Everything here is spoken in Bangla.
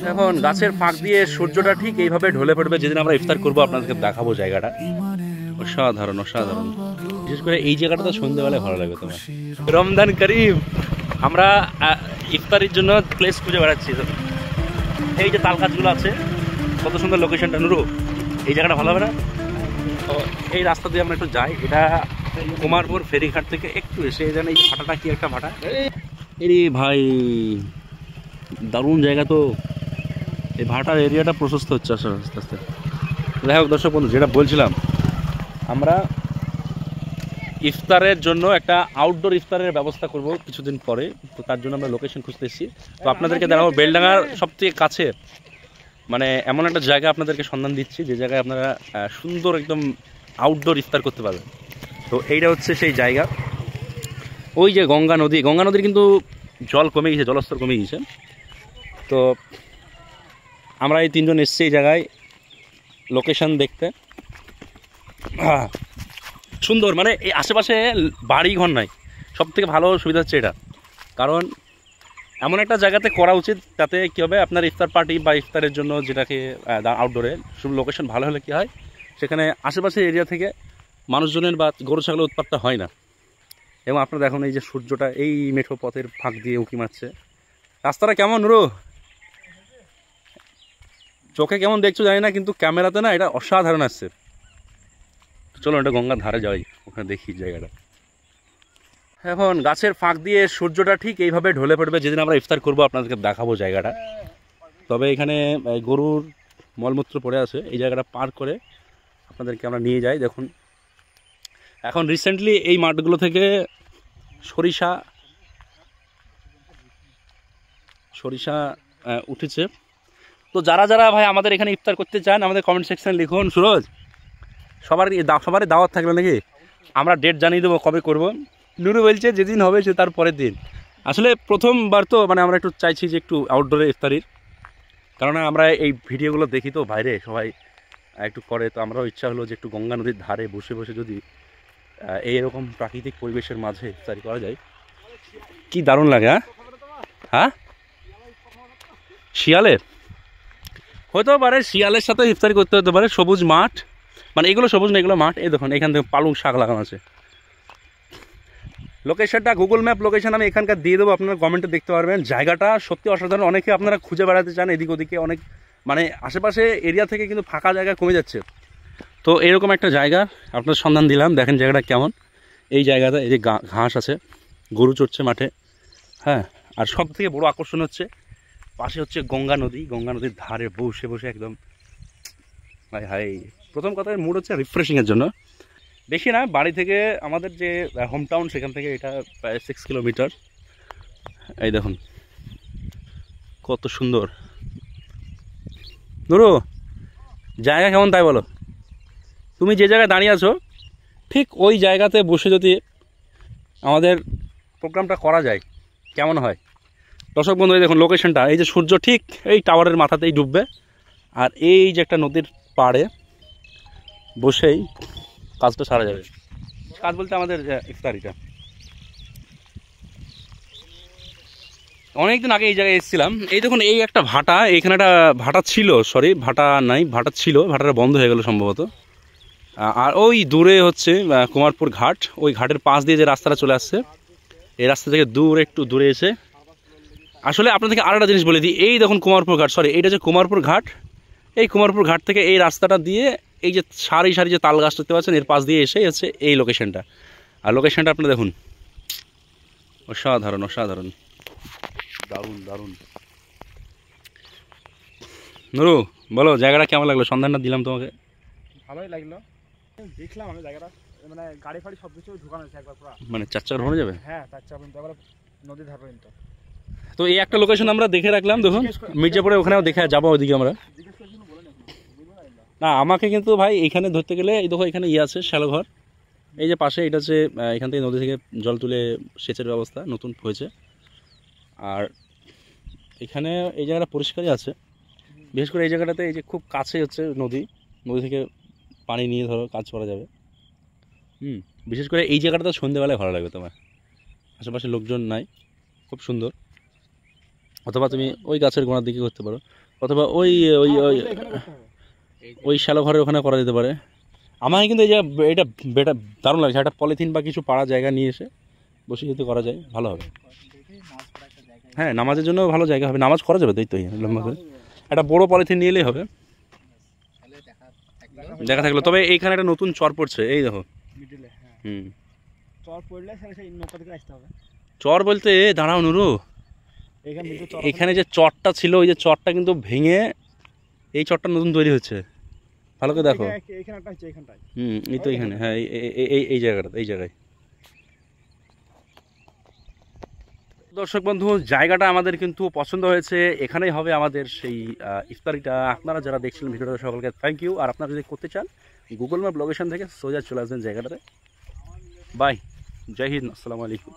এখন গাছের ফাঁক দিয়ে সূর্যটা ঠিক এইভাবে ঢলে পড়বে যেদিন আমরা ইফতার করবো, আপনাদেরকে দেখাবো জায়গাটা। অসাধারণ অসাধারণ, বিশেষ করে এই জায়গাটা তো সন্ধ্যেবেলায় ভালো লাগবে তোমার। রমজান করিম, আমরা ইফতারির জন্য প্লেস খুঁজে বেড়াচ্ছি। এই যে তাল গাছগুলো আছে, কত সুন্দর লোকেশনটা। নুরু, এই জায়গাটা ভালো হবে না? তো এই রাস্তা দিয়ে আমরা একটু যাই। এটা কুমারপুর ফেরিঘাট থেকে একটু এসে জানি এই ভাটাটা কি একটা ভাটা। এই ভাই দারুণ জায়গা তো। এই ভাটার এরিয়াটা প্রশস্ত হচ্ছে আস্তে আস্তে। যাই হোক দর্শক বন্ধু, যেটা বলছিলাম, আমরা ইফতারের জন্য একটা আউটডোর ইফতারের ব্যবস্থা করব কিছুদিন পরে। তো তার জন্য আমরা লোকেশন খুঁজতে এসেছি। তো আপনাদেরকে দেখাবো বেলডাঙ্গার সবথেকে কাছে, মানে এমন একটা জায়গা আপনাদেরকে সন্ধান দিচ্ছি যে জায়গায় আপনারা সুন্দর একদম আউটডোর ইফতার করতে পারবেন। তো এইটা হচ্ছে সেই জায়গা। ওই যে গঙ্গা নদী, গঙ্গা নদীর কিন্তু জল কমে গেছে, জলস্তর কমে গেছে। তো আমরা এই তিনজন এসছি এই জায়গায় লোকেশন দেখতে। সুন্দর, মানে এই আশেপাশে বাড়ি ঘর নাই, সব থেকে ভালো সুবিধা হচ্ছে এটা। কারণ এমন একটা জায়গাতে করা উচিত যাতে কী হবে, আপনার ইফতার পার্টি বা ইফতারের জন্য যেটাকে আউটডোরে শুধু লোকেশন ভালো হলে কী হয়, সেখানে আশেপাশের এরিয়া থেকে মানুষজনের বা গরু ছাগলের উৎপাতটা হয় না। এবং আপনারা দেখুন এই যে সূর্যটা এই মেঠো পথের ফাঁক দিয়ে উঁকি মারছে। রাস্তাটা কেমন রো, চোখে কেমন দেখছো জানি না, কিন্তু ক্যামেরাতে না এটা অসাধারণ আসছে। চলো এটা গঙ্গার ধারে যাই, ওখানে দেখি জায়গাটা। এখন গাছের ফাঁক দিয়ে সূর্যটা ঠিক এইভাবে ঢলে পড়বে যেদিন আমরা ইফতার করবো, আপনাদেরকে দেখাবো জায়গাটা। তবে এখানে গরুর মলমূত্র পড়ে আছে, এই জায়গাটা পার করে আপনাদেরকে আমরা নিয়ে যাই। দেখুন এখন রিসেন্টলি এই মাঠগুলো থেকে সরিষা উঠেছে। তো যারা যারা ভাই আমাদের এখানে ইফতার করতে চান, আমাদের কমেন্ট সেকশনে লিখুন। সুরজ, সবারই দাওয়াত থাকবে নাকি? আমরা ডেট জানিয়ে দেবো কবে করব। নুরু বলছে যেদিন হবে সে তার পরের দিন। আসলে প্রথমবার তো মানে আমরা একটু চাইছি যে একটু আউটডোরে ইফতারির, কারণ আমরা এই ভিডিওগুলো দেখি তো বাইরে সবাই একটু করে। তো আমরাও ইচ্ছা হলো যে একটু গঙ্গা নদীর ধারে বসে বসে যদি এইরকম প্রাকৃতিক পরিবেশের মাঝে ইফতারি করা যায়, কি দারুণ লাগে। হ্যাঁ শিয়ালের হতেও পারে, শিয়ালের সাথে ইফতারি করতে হতে পারে। সবুজ মাঠ, মানে এগুলো সবুজ না, এগুলো মাঠ। এই দেখুন এখান থেকে পালং শাক লাগানো আছে। লোকেশনটা গুগল ম্যাপ লোকেশন আমি এখানকার দিয়ে দেবো, আপনারা কমেন্টে দেখতে পারবেন। জায়গাটা সত্যি অসাধারণ। অনেকে আপনারা খুঁজে বেড়াতে চান এদিক ওদিকে, অনেক মানে আশেপাশে এরিয়া থেকে কিন্তু ফাঁকা জায়গা কমে যাচ্ছে। তো এরকম একটা জায়গা আপনার সন্ধান দিলাম। দেখেন জায়গাটা কেমন। এই জায়গাটা এই যে ঘাস আছে, গরু চড়ছে মাঠে। হ্যাঁ, আর সব থেকে বড় আকর্ষণ হচ্ছে পাশে হচ্ছে গঙ্গা নদী। গঙ্গা নদীর ধারে বসে বসে একদম হাই হাই। প্রথম কথা মুড হচ্ছে রিফ্রেশিংয়ের জন্য। বেশি না, বাড়ি থেকে আমাদের যে হোম টাউন সেখান থেকে এটা প্রায় 6 কিলোমিটার। এই দেখুন কত সুন্দর। নুরু, জায়গা কেমন তাই বলো? তুমি যে জায়গায় দাঁড়িয়ে আছো ঠিক ওই জায়গাতে বসে যদি আমাদের প্রোগ্রামটা করা যায় কেমন হয়? দর্শক বন্ধু দেখুন লোকেশনটা, এই যে সূর্য ঠিক এই টাওয়ারের মাথাতেই ডুববে, আর এই যে একটা নদীর পাড়ে বসেই কাজটা সারা যাবে। কাজ বলতে আমাদের ইফতারিটা। অনেকদিন আগে এই জায়গায় এসেছিলাম। এই দেখুন এই একটা ভাটা, এইখানে একটা ভাটা ছিল, সরি ভাটা নাই, ভাটা ছিল, ভাটাটা বন্ধ হয়ে গেল সম্ভবত। আর ওই দূরে হচ্ছে কুমারপুর ঘাট, ওই ঘাটের পাশ দিয়ে যে রাস্তাটা চলে আসছে, এই রাস্তা থেকে একটু দূরে এসে আসলে আপনাদেরকে আরেকটা জিনিস বলে দিই। এই দেখুন কুমারপুর ঘাট, সরি এইটা যে কুমারপুর ঘাট, এই কুমারপুর ঘাট থেকে এই রাস্তাটা দিয়ে এই যে সারি সারি যে তাল গাছ দেখতে পাচ্ছেন এর পাশ দিয়ে এসে হচ্ছে এই লোকেশনটা। আর লোকেশনটা আপনারা দেখুন, অসাধারণ অসাধারণ, দারুণ দারুণ। নুরু বলো জায়গাটা কেমন লাগলো? সন্ধানটা দিলাম তোমাকে। ভালোই লাগলো, দেখলাম আমি জায়গাটা, মানে গাড়ি ফাড়ি সব কিছু ঢুকানো আছে একবার পুরো, মানে 4 চাকা ঘোরানো যাবে। হ্যাঁ 4 চাকা পর্যন্ত, আবার নদীর ধার পর্যন্ত। তো এই একটা লোকেশন আমরা দেখে রাখলাম। দেখুন মির্জাপুরে ওখানেও দেখে যাবো ওইদিকে আমরা। না আমাকে কিন্তু ভাই এখানে ধরতে গেলে এই দেখো এখানে আছে শ্যালোঘর, এই যে পাশে এটা হচ্ছে এখান থেকে নদী থেকে জল তুলে সেচের ব্যবস্থা নতুন হয়েছে। আর এখানে এই জায়গাটা পরিষ্কারই আছে, বিশেষ করে এই জায়গাটাতে এই যে খুব কাছে হচ্ছে নদী থেকে পানি নিয়ে ধরো কাজ করা যাবে। বিশেষ করে এই জায়গাটা তো সন্ধ্যেবেলায় ভালো লাগবে তোমার, আশেপাশে লোকজন নাই, খুব সুন্দর। অথবা তুমি ওই গাছের গোড়ার দিকে করতে পারো। অথবা ওই ওই ওই এখানে করতে হবে। ওই শ্যালো ঘরের ওখানে করা যেতে পারে। আমার কিন্তু এই যে এটা বেটা দারুণ লাগছে, একটা পলিথিন বা কিছু পাড়া জায়গা নিয়ে এসে বসে যদি করা যায় ভালো হবে। হ্যাঁ, নামাজের জন্য ভালো জায়গা হবে, নামাজ করা যাবে তো, এই তো লম্বা করে একটা বড় পলিথিন নিয়ে এলেই হবে, দেখা থাকলো। তবে এইখানে একটা নতুন চর পড়ছে, এই দেখো। মিডিলে, হ্যাঁ হুম, চর পড়লে সেটা সেই নৌকা থেকে আসতে হবে। চর বলতে দাঁড়াও নুরু, এখানে মিডিলে চর এখানে যে চরটা ছিল ওই যে চরটা কিন্তু ভেঙে এই চরটা নতুন তৈরি হচ্ছে, ভালো করে দেখো। এখানে একটা হচ্ছে, এখানটায়। হুম, এই তো এখানে, হ্যাঁ এই জায়গাটা, এই জায়গায়। দর্শক বন্ধু, জায়গাটা আমাদের কিন্তু পছন্দ হয়েছে, এখানেই হবে আমাদের সেই ইফতারিটা। আপনারা যারা দেখছিলেন ভিডিওটা সকলকে থ্যাংক ইউ। আর আপনারা যদি করতে চান গুগল ম্যাপ লোকেশন থেকে সোজা চলে আসবেন জায়গাটাতে। বাই, জয় হিন্দ, আসসালামু আলাইকুম।